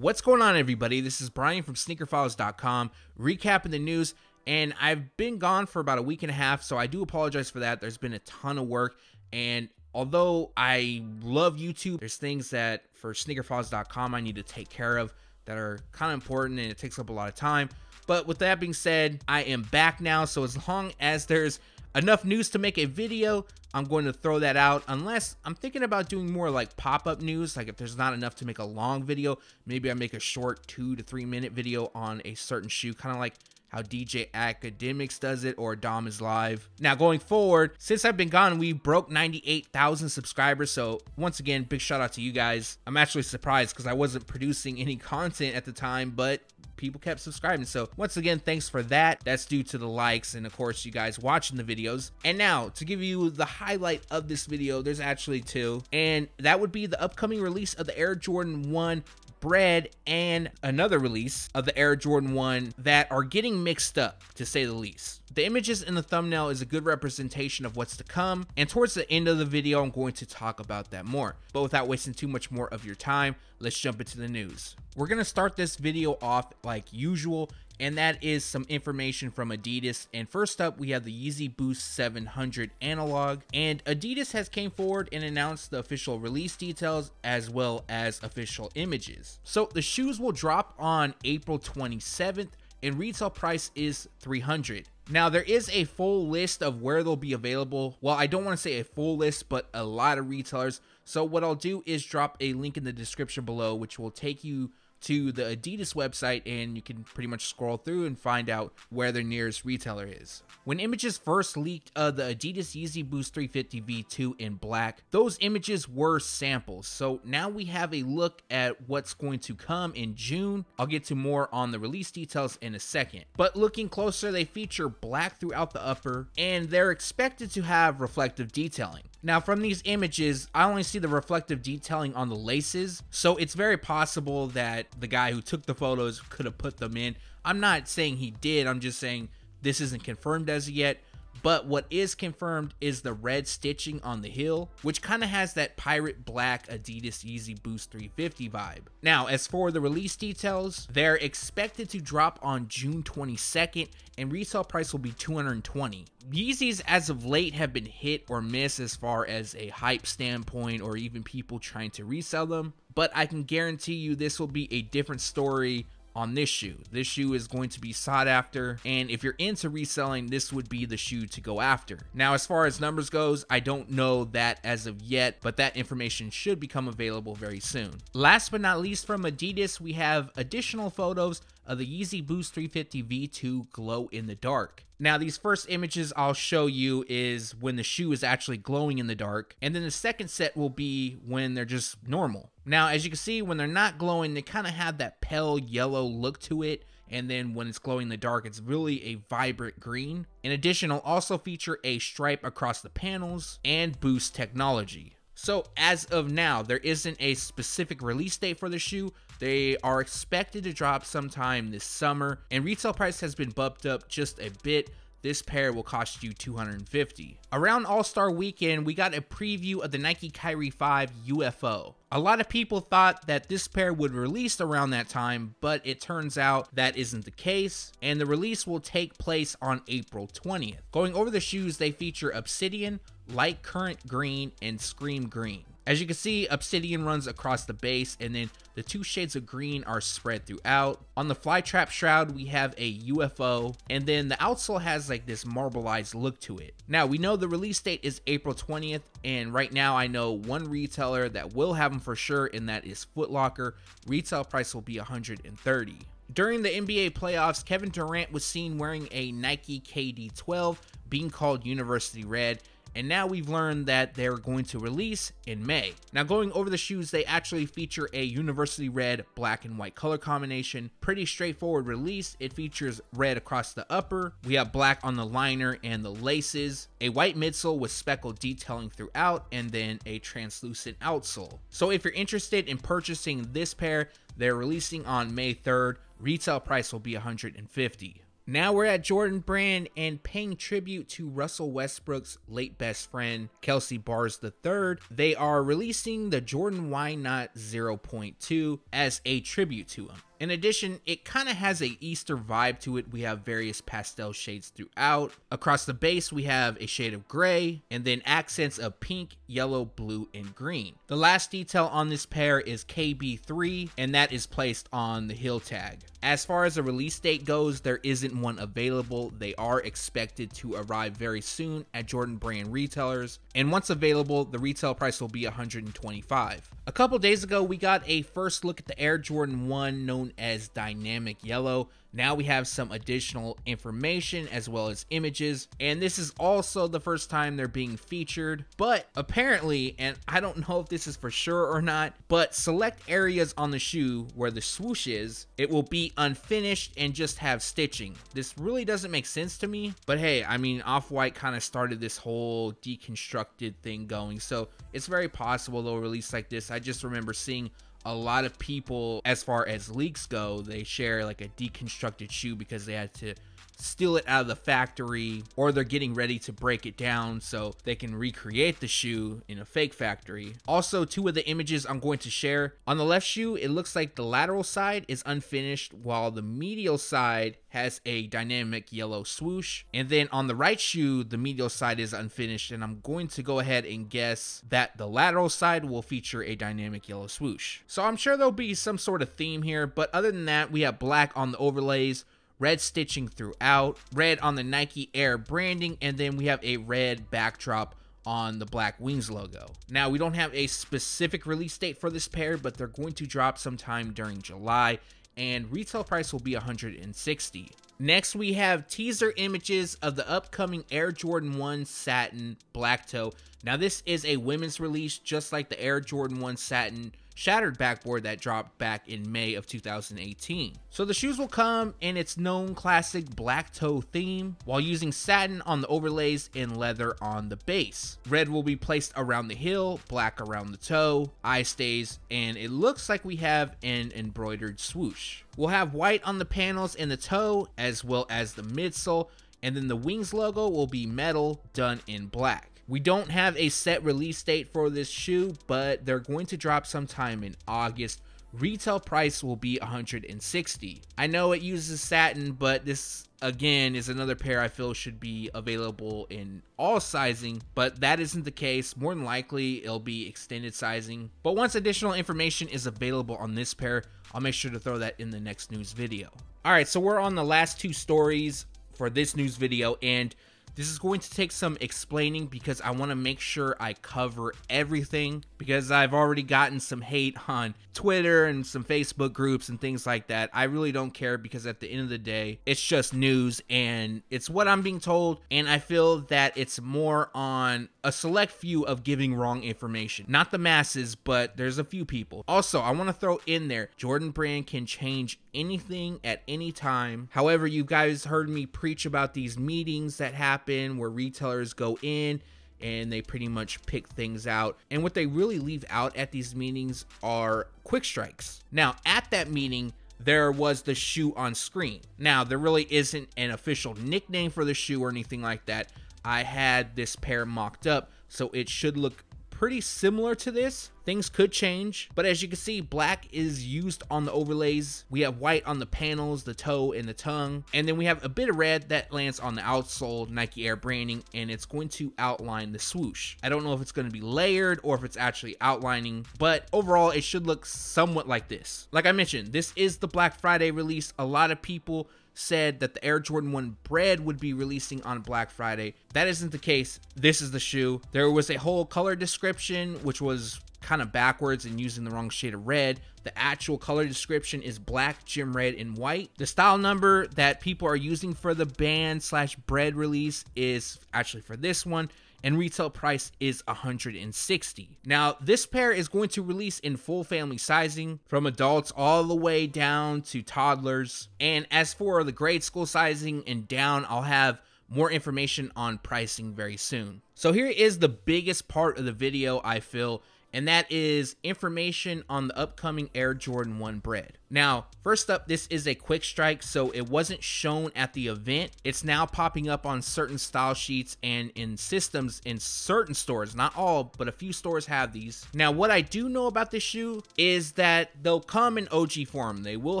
What's going on, everybody? This is Brian from SneakerFiles.com, recapping the news, and I've been gone for about a week and a half, so I do apologize for that. There's been a ton of work, and although I love YouTube, there's things that for SneakerFiles.com I need to take care of that are kind of important, and it takes up a lot of time. But with that being said, I am back now, so as long as there's enough news to make a video, I'm going to throw that out, unless I'm thinking about doing more like pop-up news. Like if there's not enough to make a long video, maybe I make a short 2 to 3 minute video on a certain shoe, kind of like how DJ Academics does it or Dom is Live. Now going forward, since I've been gone, we broke 98,000 subscribers. So once again, big shout out to you guys. I'm actually surprised because I wasn't producing any content at the time, but people kept subscribing. So once again, thanks for that. That's due to the likes and of course you guys watching the videos. And now to give you the highlight of this video, there's actually two, and that would be the upcoming release of the Air Jordan 1 Bred and another release of the Air Jordan 1 that are getting mixed up, to say the least. The images in the thumbnail is a good representation of what's to come, and towards the end of the video I'm going to talk about that more. But without wasting too much more of your time, let's jump into the news. We're going to start this video off like usual, and that is some information from Adidas. And first up, we have the Yeezy Boost 700 analog, and Adidas has came forward and announced the official release details as well as official images. So the shoes will drop on April 27th, and retail price is $300. Now there is a full list of where they'll be available. Well, I don't want to say a full list, but a lot of retailers. So what I'll do is drop a link in the description below, which will take you to the Adidas website, and you can pretty much scroll through and find out where their nearest retailer is. When images first leaked of the Adidas Yeezy Boost 350 V2 in black, those images were samples. So now we have a look at what's going to come in June. I'll get to more on the release details in a second. But looking closer, they feature black throughout the upper, and they're expected to have reflective detailing. Now from these images, I only see the reflective detailing on the laces, so it's very possible that the guy who took the photos could have put them in. I'm not saying he did, I'm just saying this isn't confirmed as of yet. But what is confirmed is the red stitching on the heel, which kind of has that pirate black Adidas Yeezy Boost 350 vibe. Now, as for the release details, they're expected to drop on June 22nd, and retail price will be $220. Yeezys as of late have been hit or miss as far as a hype standpoint or even people trying to resell them, but I can guarantee you this will be a different story on this shoe. This shoe is going to be sought after, and if you're into reselling, this would be the shoe to go after. Now, as far as numbers goes, I don't know that as of yet, but that information should become available very soon. Last but not least, from Adidas, we have additional photos of the Yeezy Boost 350 V2 glow in the dark. Now, these first images I'll show you is when the shoe is actually glowing in the dark, and then the second set will be when they're just normal. Now, as you can see, when they're not glowing, they kind of have that pale yellow look to it, and then when it's glowing in the dark, it's really a vibrant green. In addition, it'll also feature a stripe across the panels and Boost technology. So as of now, there isn't a specific release date for the shoe. They are expected to drop sometime this summer, and retail price has been bumped up just a bit. This pair will cost you $250. Around All-Star Weekend, we got a preview of the Nike Kyrie 5 UFO. A lot of people thought that this pair would release around that time, but it turns out that isn't the case, and the release will take place on April 20th. Going over the shoes, they feature Obsidian, Light Current Green, and Scream Green. As you can see, Obsidian runs across the base, and then the two shades of green are spread throughout. On the Flytrap shroud, we have a UFO, and then the outsole has like this marbleized look to it. Now, we know the release date is April 20th, and right now I know one retailer that will have them for sure, and that is Foot Locker. Retail price will be $130. During the NBA playoffs, Kevin Durant was seen wearing a Nike KD12, being called University Red, and now we've learned that they're going to release in May. Now, going over the shoes, they actually feature a University Red black and white color combination. Pretty straightforward release. It features red across the upper. We have black on the liner and the laces, a white midsole with speckled detailing throughout, and then a translucent outsole. So if you're interested in purchasing this pair, they're releasing on May 3rd. Retail price will be $150. Now we're at Jordan Brand and paying tribute to Russell Westbrook's late best friend, Khelcey Bars III. They are releasing the Jordan Why Not 0.2 as a tribute to him. In addition, it kind of has a Easter vibe to it. We have various pastel shades throughout. Across the base, we have a shade of gray and then accents of pink, yellow, blue, and green. The last detail on this pair is KB3, and that is placed on the heel tag. As far as the release date goes, there isn't one available. They are expected to arrive very soon at Jordan Brand retailers, and once available, the retail price will be $125. A couple days ago, we got a first look at the Air Jordan 1 known as Dynamic Yellow. Now we have some additional information as well as images, and this is also the first time they're being featured. But apparently, and I don't know if this is for sure or not, but select areas on the shoe where the swoosh is, it will be unfinished and just have stitching. This really doesn't make sense to me, but hey, I mean, Off-White kind of started this whole deconstructed thing going, so it's very possible they'll release like this. I just remember seeing a lot of people, as far as leaks go, they share like a deconstructed shoe because they had to steal it out of the factory, or they're getting ready to break it down so they can recreate the shoe in a fake factory. Also, two of the images I'm going to share. On the left shoe, it looks like the lateral side is unfinished while the medial side has a dynamic yellow swoosh. And then on the right shoe, the medial side is unfinished, and I'm going to go ahead and guess that the lateral side will feature a dynamic yellow swoosh. So I'm sure there'll be some sort of theme here, but other than that, we have black on the overlays, red stitching throughout, red on the Nike Air branding, and then we have a red backdrop on the Black Wings logo. Now, we don't have a specific release date for this pair, but they're going to drop sometime during July, and retail price will be $160. Next, we have teaser images of the upcoming Air Jordan 1 Satin Black Toe. Now, this is a women's release, just like the Air Jordan 1 Satin Shattered backboard that dropped back in May of 2018. So the shoes will come in its known classic black toe theme, while using satin on the overlays and leather on the base. Red will be placed around the heel, black around the toe, eye stays, and it looks like we have an embroidered swoosh. We'll have white on the panels and the toe, as well as the midsole, and then the Wings logo will be metal, done in black. We don't have a set release date for this shoe, but they're going to drop sometime in August. Retail price will be $160. I know it uses satin, but this again is another pair I feel should be available in all sizing, but that isn't the case. More than likely it'll be extended sizing, but once additional information is available on this pair, I'll make sure to throw that in the next news video. All right, so we're on the last two stories for this news video, and this is going to take some explaining because I want to make sure I cover everything, because I've already gotten some hate on Twitter and some Facebook groups and things like that. I really don't care, because at the end of the day, it's just news and it's what I'm being told, and I feel that it's more on a select few of giving wrong information. Not the masses, but there's a few people. Also, I want to throw in there, Jordan Brand can change anything at any time. However, you guys heard me preach about these meetings that happen where retailers go in and they pretty much pick things out, and what they really leave out at these meetings are quick strikes. Now, at that meeting, there was the shoe on screen. Now, there really isn't an official nickname for the shoe or anything like that. I had this pair mocked up, so it should look pretty similar to this. Things could change, but as you can see, black is used on the overlays. We have white on the panels, the toe, and the tongue, and then we have a bit of red that lands on the outsole, Nike Air branding, and it's going to outline the swoosh. I don't know if it's going to be layered or if it's actually outlining, but overall it should look somewhat like this. Like I mentioned, this is the Black Friday release. A lot of people said that the Air Jordan 1 Bred would be releasing on Black Friday. That isn't the case. This is the shoe. There was a whole color description which was kind of backwards and using the wrong shade of red. The actual color description is black, gym red, and white. The style number that people are using for the band/Bred release is actually for this one, and retail price is $160. Now, this pair is going to release in full family sizing, from adults all the way down to toddlers. And as for the grade school sizing and down, I'll have more information on pricing very soon. So here is the biggest part of the video, I feel, and that is information on the upcoming Air Jordan 1 Bred. Now, first up, this is a quick strike, so it wasn't shown at the event. It's now popping up on certain style sheets and in systems in certain stores. Not all, but a few stores have these. Now, what I do know about this shoe is that they'll come in OG form. They will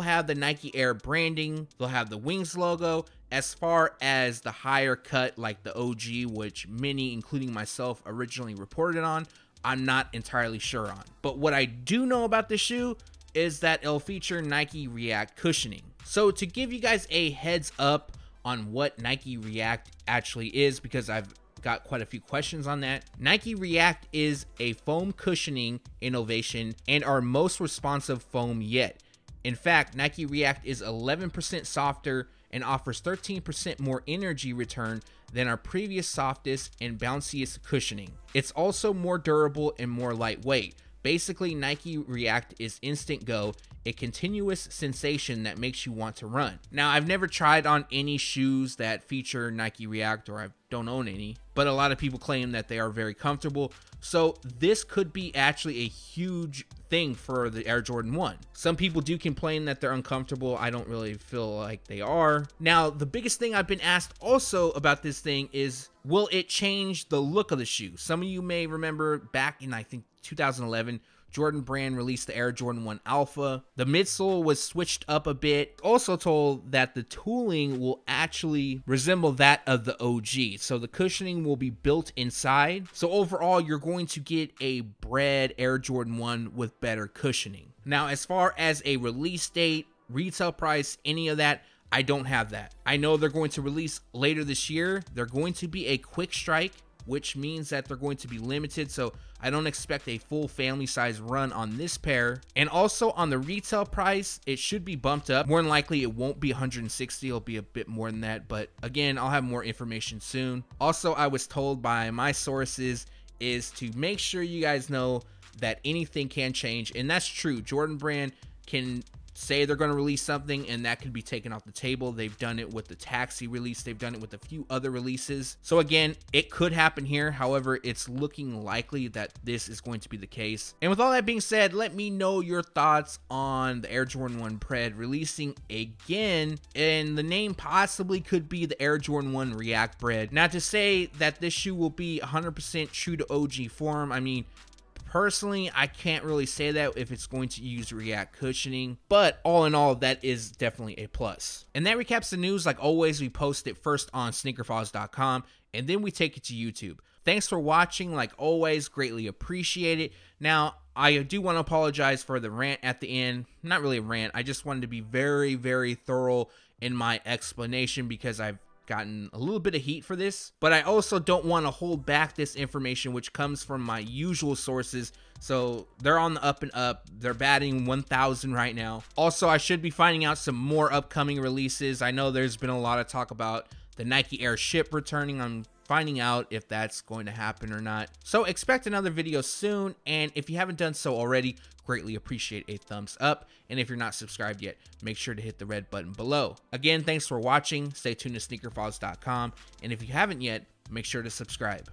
have the Nike Air branding. They'll have the Wings logo. As far as the higher cut, like the OG, which many, including myself, originally reported on, I'm not entirely sure on. But what I do know about this shoe is that it'll feature Nike React cushioning. So to give you guys a heads up on what Nike React actually is, because I've got quite a few questions on that. Nike React is a foam cushioning innovation and our most responsive foam yet. In fact, Nike React is 11% softer and offers 13% more energy return than our previous softest and bounciest cushioning. It's also more durable and more lightweight. Basically, Nike React is instant go, a continuous sensation that makes you want to run. Now, I've never tried on any shoes that feature Nike React, or I don't own any, but a lot of people claim that they are very comfortable. So this could be actually a huge thing for the Air Jordan 1. Some people do complain that they're uncomfortable. I don't really feel like they are. Now, the biggest thing I've been asked also about this thing is, will it change the look of the shoe? Some of you may remember back in, I think, 2011, Jordan Brand released the Air Jordan 1 Alpha. The midsole was switched up a bit. Also told that the tooling will actually resemble that of the OG. So the cushioning will be built inside. So overall, you're going to get a Bred Air Jordan 1 with better cushioning. Now, as far as a release date, retail price, any of that, I don't have that. I know they're going to release later this year. They're going to be a quick strike, which means that they're going to be limited. So I don't expect a full family size run on this pair. And also on the retail price, it should be bumped up. More than likely, it won't be 160. It'll be a bit more than that. But again, I'll have more information soon. Also, I was told by my sources is to make sure you guys know that anything can change. And that's true. Jordan Brand can say they're going to release something and that could be taken off the table. They've done it with the Taxi release. They've done it with a few other releases. So again, it could happen here. However, it's looking likely that this is going to be the case. And with all that being said, let me know your thoughts on the Air Jordan 1 Bred releasing again, and the name possibly could be the Air Jordan 1 React Bred. Now, to say that this shoe will be 100% true to OG form, I mean, personally, I can't really say that if it's going to use React cushioning, but all in all, that is definitely a plus. And that recaps the news. Like always, we post it first on SneakerFiles.com, and then we take it to YouTube. Thanks for watching. Like always, greatly appreciate it. Now, I do want to apologize for the rant at the end. Not really a rant. I just wanted to be very, very thorough in my explanation because I've gotten a little bit of heat for this, but I also don't want to hold back this information, which comes from my usual sources. So they're on the up and up. They're batting 1,000 right now. Also, I should be finding out some more upcoming releases. I know there's been a lot of talk about the Nike Air Ship returning. I'm finding out if that's going to happen or not. So expect another video soon. And if you haven't done so already, greatly appreciate a thumbs up. And if you're not subscribed yet, make sure to hit the red button below. Again, thanks for watching. Stay tuned to SneakerFiles.com. And if you haven't yet, make sure to subscribe.